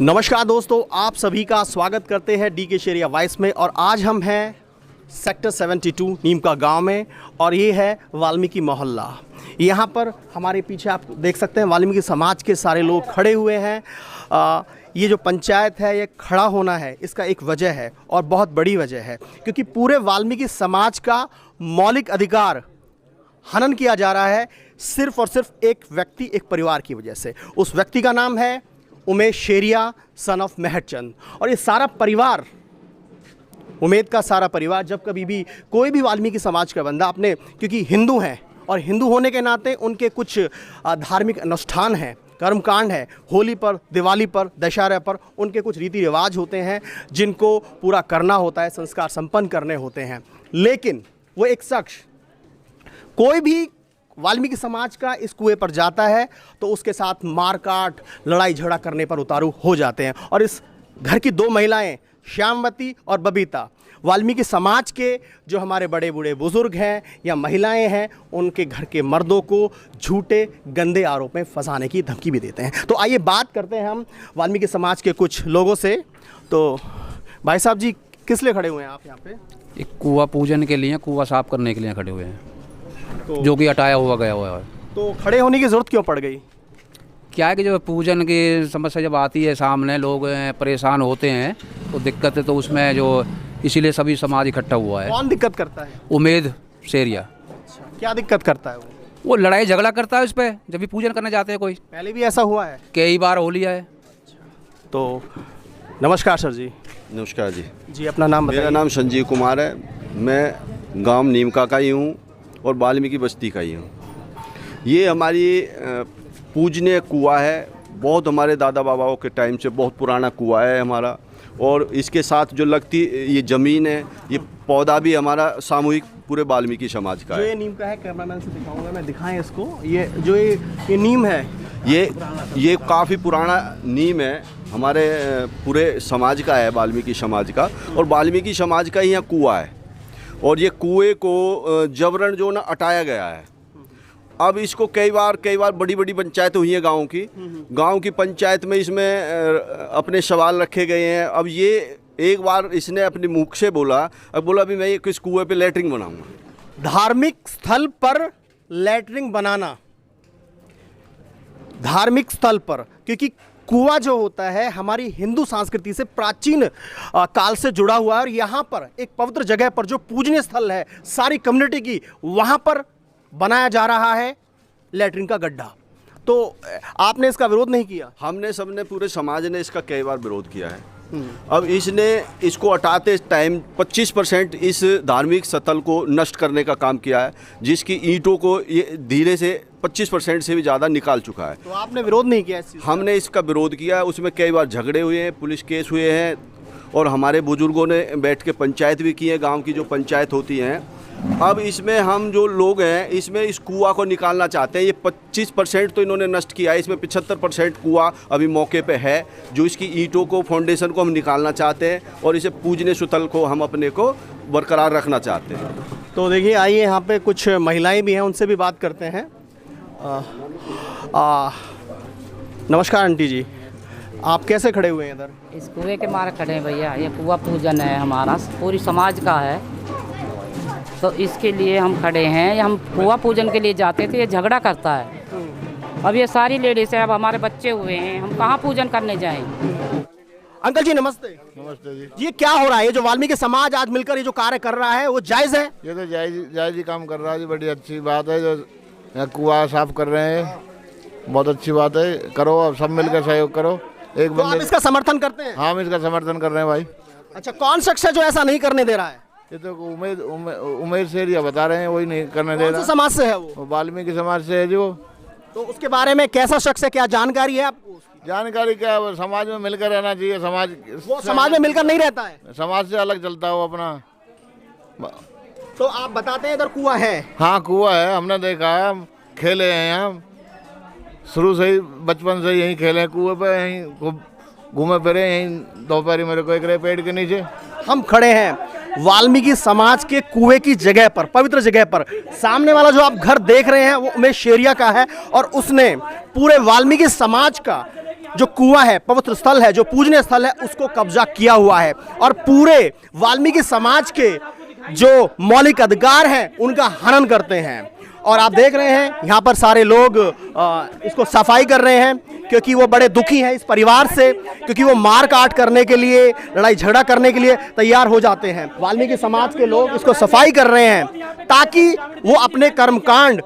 नमस्कार दोस्तों, आप सभी का स्वागत करते हैं डी के शेरिया वॉइस में। और आज हम हैं सेक्टर 72 नीम का गांव में और ये है वाल्मीकि मोहल्ला। यहाँ पर हमारे पीछे आप देख सकते हैं वाल्मीकि समाज के सारे लोग खड़े हुए हैं। ये जो पंचायत है ये खड़ा होना है, इसका एक वजह है और बहुत बड़ी वजह है, क्योंकि पूरे वाल्मीकि समाज का मौलिक अधिकार हनन किया जा रहा है सिर्फ और सिर्फ एक व्यक्ति, एक परिवार की वजह से। उस व्यक्ति का नाम है उमेश शेरिया, सन ऑफ मेहरचंद। और ये सारा परिवार, उमेद का सारा परिवार, जब कभी भी कोई भी वाल्मीकि समाज का बंदा अपने, क्योंकि हिंदू हैं और हिंदू होने के नाते उनके कुछ धार्मिक अनुष्ठान हैं, कर्मकांड है, होली पर, दिवाली पर, दशहरा पर उनके कुछ रीति रिवाज होते हैं जिनको पूरा करना होता है, संस्कार संपन्न करने होते हैं। लेकिन वो एक शख्स, कोई भी वाल्मीकि समाज का इस कुएं पर जाता है तो उसके साथ मारकाट, लड़ाई झगड़ा करने पर उतारू हो जाते हैं। और इस घर की दो महिलाएं, श्यामवती और बबीता, वाल्मीकि समाज के जो हमारे बड़े बूढ़े बुजुर्ग हैं या महिलाएं हैं, उनके घर के मर्दों को झूठे गंदे आरोप में फंसाने की धमकी भी देते हैं। तो आइए बात करते हैं हम वाल्मीकि समाज के कुछ लोगों से। तो भाई साहब जी, किस लिए खड़े हुए हैं आप यहाँ पे? एक कुआं पूजन के लिए, कुआं साफ करने के लिए खड़े हुए हैं, तो जो कि हटाया हुआ गया हुआ है। तो खड़े होने की ज़रूरत क्यों पड़ गई? क्या है कि जब पूजन की समस्या जब आती है सामने, लोग परेशान होते हैं तो दिक्कत है, तो उसमें जो इसीलिए सभी समाज इकट्ठा हुआ है। कौन दिक्कत करता है? उमेद शेरिया। अच्छा, क्या दिक्कत करता है वो लड़ाई झगड़ा करता है उस पर, जब भी पूजन करने जाते हैं। कोई पहले भी ऐसा हुआ है? कई बार हो लिया है। तो नमस्कार सर जी। नमस्कार जी। जी, अपना नाम बताइए। मेरा नाम संजीव कुमार है। मैं गांव नीमका का ही हूँ और वाल्मीकि बस्ती का ही हूँ। ये हमारी पूजनीय कुआं है, बहुत हमारे दादा बाबाओं के टाइम से बहुत पुराना कुआं है हमारा। और इसके साथ जो लगती ये ज़मीन है, ये पौधा भी हमारा सामूहिक पूरे वाल्मीकि समाज का है। ये नीम का है, कैमरामैन से दिखाऊंगा मैं, दिखाएं इसको। ये जो ये नीम है, ये काफ़ी पुराना नीम है, हमारे पूरे समाज का है, वाल्मीकि समाज का। और वाल्मीकि समाज का ही यहाँ कुआं है और ये कुएं को जबरन जो ना हटाया गया है। अब इसको कई बार बड़ी बड़ी पंचायत हुई है गांव की पंचायत में इसमें अपने सवाल रखे गए हैं। अब ये एक बार इसने अपने मुख से बोला भी मैं ये किस कुएं पे लैट्रिन बनाऊंगा। धार्मिक स्थल पर लैट्रिन बनाना, धार्मिक स्थल पर, क्योंकि कुआं जो होता है हमारी हिंदू संस्कृति से प्राचीन काल से जुड़ा हुआ है। और यहाँ पर एक पवित्र जगह पर जो पूजनीय स्थल है सारी कम्युनिटी की, वहाँ पर बनाया जा रहा है लैट्रिन का गड्ढा। तो आपने इसका विरोध नहीं किया? हमने, सबने, पूरे समाज ने इसका कई बार विरोध किया है। अब इसने इसको हटाते टाइम 25% इस धार्मिक स्थल को नष्ट करने का काम किया है, जिसकी ईंटों को ये धीरे से 25% से भी ज़्यादा निकाल चुका है। तो आपने विरोध नहीं किया इस चीज़? हमने इसका विरोध किया है। उसमें कई बार झगड़े हुए हैं, पुलिस केस हुए हैं और हमारे बुजुर्गों ने बैठ के पंचायत भी की है, गांव की जो पंचायत होती हैं। अब इसमें हम जो लोग हैं, इसमें इस कुआं को निकालना चाहते हैं। ये 25% तो इन्होंने नष्ट किया है, इसमें 75% कुआं अभी मौके पे है, जो इसकी ईंटों को, फाउंडेशन को हम निकालना चाहते हैं और इसे पूजनीय स्थल को हम अपने को बरकरार रखना चाहते हैं। तो देखिए, आइए यहाँ पे कुछ महिलाएं भी हैं, उनसे भी बात करते हैं। नमस्कार आंटी जी, आप कैसे खड़े हुए हैं इधर? इस कुएं के मारे खड़े हैं भैया। ये कुआं पूजन है हमारा, पूरी समाज का है, तो इसके लिए हम खड़े हैं। हम कुआं पूजन के लिए जाते थे, ये झगड़ा करता है। अब ये सारी लेडीज है, अब हमारे बच्चे हुए हैं, हम कहाँ पूजन करने जाएं? अंकल जी नमस्ते। नमस्ते जी। ये क्या हो रहा है? ये जो वाल्मीकि समाज आज मिलकर ये जो कार्य कर रहा है वो जायज़ है? ये तो जायज ही काम कर रहा है जी। बड़ी अच्छी बात है जो कुआं साफ कर रहे हैं, बहुत अच्छी बात है। करो, अब सब मिलकर सहयोग करो। एक तो आप इसका समर्थन करते हैं? हाँ, हम इसका समर्थन कर रहे हैं भाई। अच्छा, कौन शख्स है जो ऐसा नहीं करने दे रहा है? ये तो उमेद शेरिया बता रहे हैं, वही नहीं करने दे कौन रहा। से समाज से है वो? वाल्मीकि समाज से है जो। तो उसके बारे में कैसा शख्स है, क्या जानकारी है आपको? जानकारी क्या है, समाज में मिलकर रहना चाहिए। वो समाज में मिलकर नहीं रहता है, समाज से अलग चलता है वो अपना। तो आप बताते हैं इधर कुआं है? हाँ, कुआं है, हमने देखा है, हम खेले हैं यहाँ शुरू से ही, बचपन से यहीं खेले हैं कुएं पे, यहीं खूब घूमे फिरे, यहीं दोपहरी मेरे को एक पेड़ के नीचे। हम खड़े हैं वाल्मीकि समाज के कुएं की जगह पर, पवित्र जगह पर। सामने वाला जो आप घर देख रहे हैं वो उमेश शेरिया का है और उसने पूरे वाल्मीकि समाज का जो कुआं है, पवित्र स्थल है, जो पूजनीय स्थल है, उसको कब्जा किया हुआ है और पूरे वाल्मीकि समाज के जो मौलिक अधिकार हैं उनका हनन करते हैं। और आप देख रहे हैं यहाँ पर सारे लोग इसको सफाई कर रहे हैं क्योंकि वो बड़े दुखी हैं इस परिवार से, क्योंकि वो मार काट करने के लिए, लड़ाई झगड़ा करने के लिए तैयार हो जाते हैं। वाल्मीकि समाज के लोग इसको सफाई कर रहे हैं ताकि वो अपने कर्मकांड,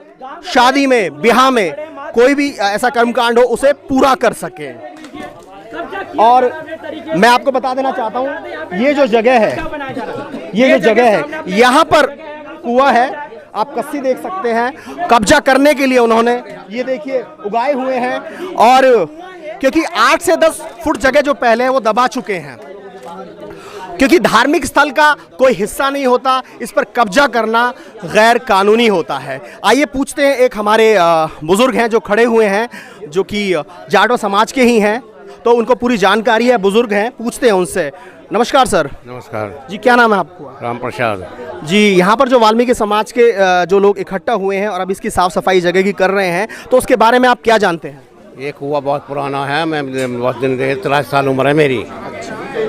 शादी में, ब्याह में, कोई भी ऐसा कर्मकांड हो उसे पूरा कर सके। और मैं आपको बता देना चाहता हूँ ये जो जगह है, यहाँ पर कुआं है, आप कस्सी देख सकते हैं, कब्जा करने के लिए उन्होंने ये देखिए उगाए हुए हैं। और क्योंकि 8 से 10 फुट जगह जो पहले है वो दबा चुके हैं, क्योंकि धार्मिक स्थल का कोई हिस्सा नहीं होता, इस पर कब्जा करना गैर कानूनी होता है। आइए पूछते हैं, एक हमारे बुजुर्ग हैं जो खड़े हुए हैं, जो कि जाटो समाज के ही हैं, तो उनको पूरी जानकारी है, बुजुर्ग हैं, पूछते हैं उनसे। नमस्कार सर। नमस्कार जी, क्या नाम है आपको? राम प्रसाद जी, यहाँ पर जो वाल्मीकि समाज के जो लोग इकट्ठा हुए हैं और अब इसकी साफ सफाई जगह की कर रहे हैं, तो उसके बारे में आप क्या जानते हैं? ये कुआं बहुत पुराना है, मैं बहुत दिन 43 साल उम्र है मेरी।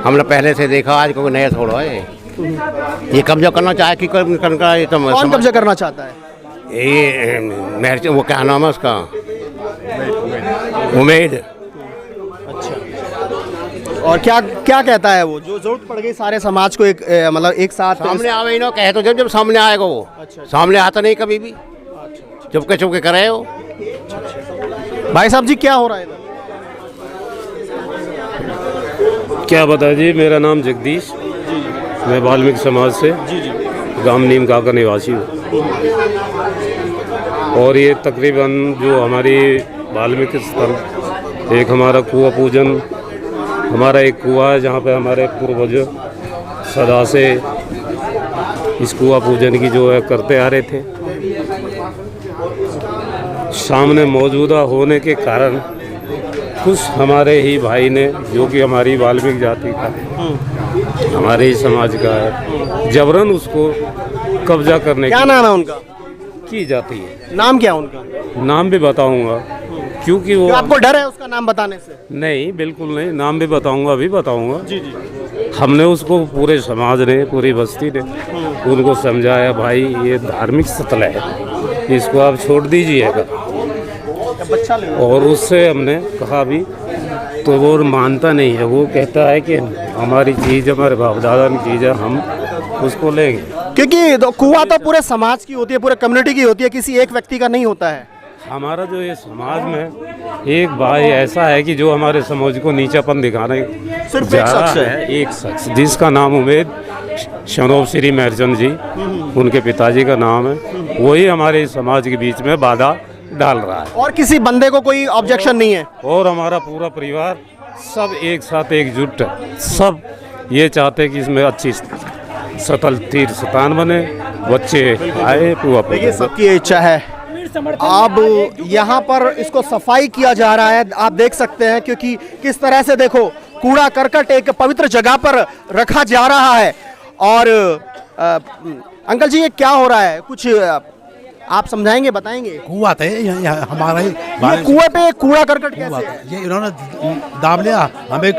हमने पहले से देखा, आज कोई नया थोड़ा है। ये कब्जा करना चाहे कि कौन कब्जा करना चाहता है? ये मेरे वो क्या नाम है उसका, उमेद। और क्या क्या कहता है वो, जो जरूरत पड़ गई सारे समाज को एक मतलब एक साथ सामने आवे ही ना, कहे तो जब सामने आएगा वो। अच्छा। सामने आता नहीं कभी भी, चुपके चुपके करे हो। भाई साहब जी, क्या हो रहा है इधर? क्या बता जी, मेरा नाम जगदीश, मैं वाल्मीकि समाज से गांव नीम गाँव का निवासी हूँ। और ये तकरीबन जो हमारी वाल्मीकि स्थल, एक हमारा कुआं पूजन, हमारा एक कुआं है जहाँ पे हमारे पूर्वज सदा से इस कुआं पूजन की जो है करते आ रहे थे। सामने मौजूदा होने के कारण कुछ हमारे ही भाई ने, जो कि हमारी वाल्मीकि जाति का है, हमारे ही समाज का है, जबरन उसको कब्जा करने क्या नाम है उनका? की जाती है। नाम क्या है उनका? नाम भी बताऊंगा, क्योंकि वो क्यों आपको डर है उसका नाम बताने से? नहीं, बिल्कुल नहीं, नाम भी बताऊंगा, अभी बताऊंगा। जी जी। हमने उसको, पूरे समाज ने, पूरी बस्ती ने उनको समझाया, भाई ये धार्मिक स्थल है, इसको आप छोड़ दीजिएगा। और उससे हमने कहा भी, तो वो मानता नहीं है, वो कहता है कि हमारी चीज़, हमारे बाप दादा की चीज़ है, हम उसको लेंगे। क्योंकि कुआं तो पूरे समाज की होती है, पूरे कम्युनिटी की होती है, किसी एक व्यक्ति का नहीं होता है। हमारा जो ये समाज में एक भाई ऐसा है कि जो हमारे समाज को नीचापन दिखाने सिर्फ जा एक शख्स रहा है। एक शख्स, जिसका नाम उमेद शनोब श्री महरचंद जी, उनके पिताजी का नाम है, वही हमारे समाज के बीच में बाधा डाल रहा है। और किसी बंदे को कोई ऑब्जेक्शन नहीं है? और हमारा पूरा परिवार सब एक साथ एकजुट है, सब ये चाहते हैं कि इसमें अच्छी सतल तीर्थ स्थान बने, बच्चे आए, पूरा देखिए सबकी ये इच्छा है। अब यहाँ पर इसको सफाई किया जा रहा है, आप देख सकते हैं, क्योंकि किस तरह से देखो कूड़ा करकट एक पवित्र जगह पर रखा जा रहा है। और अंकल जी, ये क्या हो रहा है, कुछ आप समझाएंगे, बताएंगे? कुआं था यहाँ हमारा ही, ये कुएं पे कूड़ा करकट कैसे है? ये इन्होंने दाब लिया, हमें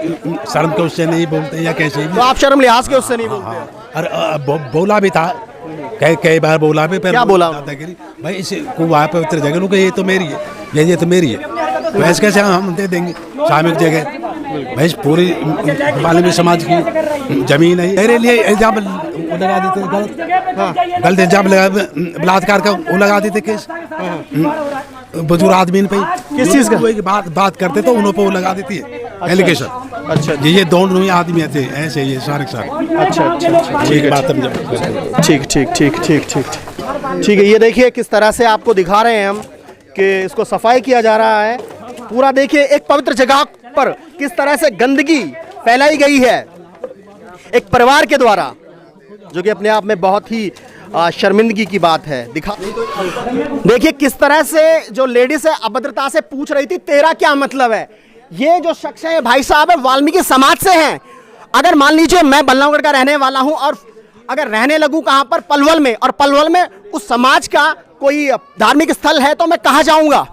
शर्म के उससे नहीं बोलते या कैसे भी। तो आप शर्म लिहाज के उससे नहीं बोलते? और बोला भी था, कई बार बोला भी। क्या बोला? दादागिरी, भाई इस कुआं पवित्र जगह, उनको ये तो मेरी है, ये तो मेरी है, तो ऐसे कैसे हम दे देंगे सामूहिक जगह? भाई पूरी वाल्मीकि समाज की जमीन है, मेरे लिए इल्जाम लगा देते, गलत इल्जाम लगा, बलात्कार का वो लगा देते केस बुजुर्ग आदमी पे। किस चीज़ का बात करते तो उन्होंने पे वो लगा देती है एलिगेशन। अच्छा, ये दोनों ही आदमी थे ऐसे, ये सारे सारे। अच्छा, ठीक है, बात ठीक ठीक ठीक ठीक ठीक ठीक है। ये देखिए किस तरह से आपको दिखा रहे हैं हम कि इसको सफाई किया जा रहा है पूरा। देखिए एक पवित्र जगह पर किस तरह से गंदगी फैलाई गई है एक परिवार के द्वारा, जो कि अपने आप में बहुत ही शर्मिंदगी की बात है। देखिए किस तरह से जो लेडीज है अभद्रता से पूछ रही थी, तेरा क्या मतलब है? ये जो शख्स है भाई साहब है वाल्मीकि समाज से हैं। अगर मान लीजिए मैं बल्लभगढ़ का रहने वाला हूं और अगर रहने लगूं कहां पर, पलवल में, और पलवल में उस समाज का कोई धार्मिक स्थल है तो मैं कहां जाऊंगा?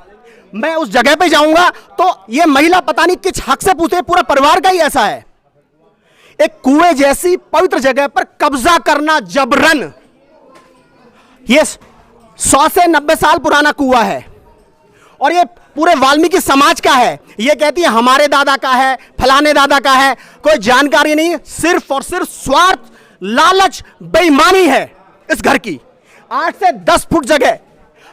मैं उस जगह पे जाऊंगा तो ये महिला पता नहीं किस हक से पूछे, पूरा परिवार का ही ऐसा है। एक कुएं जैसी पवित्र जगह पर कब्जा करना जबरन। ये 100 से 90 साल पुराना कुआं है और ये पूरे वाल्मीकि समाज का है। ये कहती है हमारे दादा का है, फलाने दादा का है, कोई जानकारी नहीं, सिर्फ और सिर्फ स्वार्थ, लालच, बेईमानी है इस घर की। 8 से 10 फुट जगह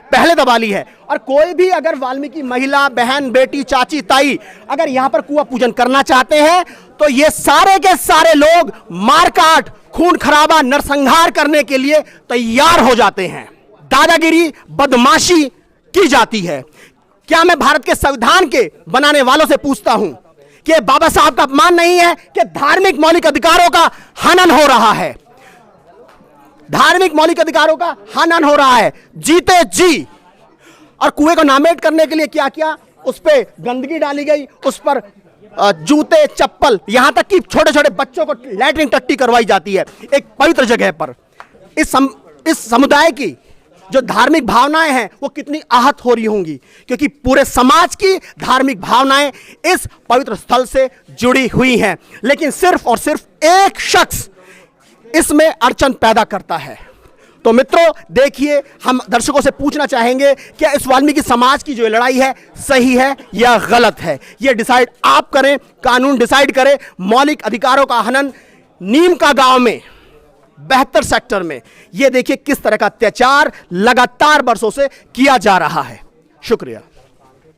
पहले दबा ली है। और कोई भी अगर वाल्मीकि महिला, बहन, बेटी, चाची, ताई अगर यहां पर कुआं पूजन करना चाहते हैं तो ये सारे के सारे लोग मारकाट, खून खराबा, नरसंहार करने के लिए तैयार हो जाते हैं। दादागिरी, बदमाशी की जाती है। क्या मैं भारत के संविधान के बनाने वालों से पूछता हूं कि बाबा साहब का अपमान नहीं है कि धार्मिक मौलिक अधिकारों का हनन हो रहा है? धार्मिक मौलिक अधिकारों का हनन हो रहा है जीते जी। और कुएं को नामेट करने के लिए क्या किया, उस पर गंदगी डाली गई, उस पर जूते, चप्पल, यहां तक कि छोटे छोटे बच्चों को लैट्रिन टट्टी करवाई जाती है एक पवित्र जगह पर। इस समुदाय की जो धार्मिक भावनाएं हैं वो कितनी आहत हो रही होंगी, क्योंकि पूरे समाज की धार्मिक भावनाएं इस पवित्र स्थल से जुड़ी हुई हैं। लेकिन सिर्फ और सिर्फ एक शख्स इसमें अड़चन पैदा करता है। तो मित्रों देखिए, हम दर्शकों से पूछना चाहेंगे क्या इस वाल्मीकि समाज की जो लड़ाई है सही है या गलत है? ये डिसाइड आप करें, कानून डिसाइड करे। मौलिक अधिकारों का हनन नीम का गांव में 72 सेक्टर में ये देखिए किस तरह का अत्याचार लगातार बरसों से किया जा रहा है। शुक्रिया।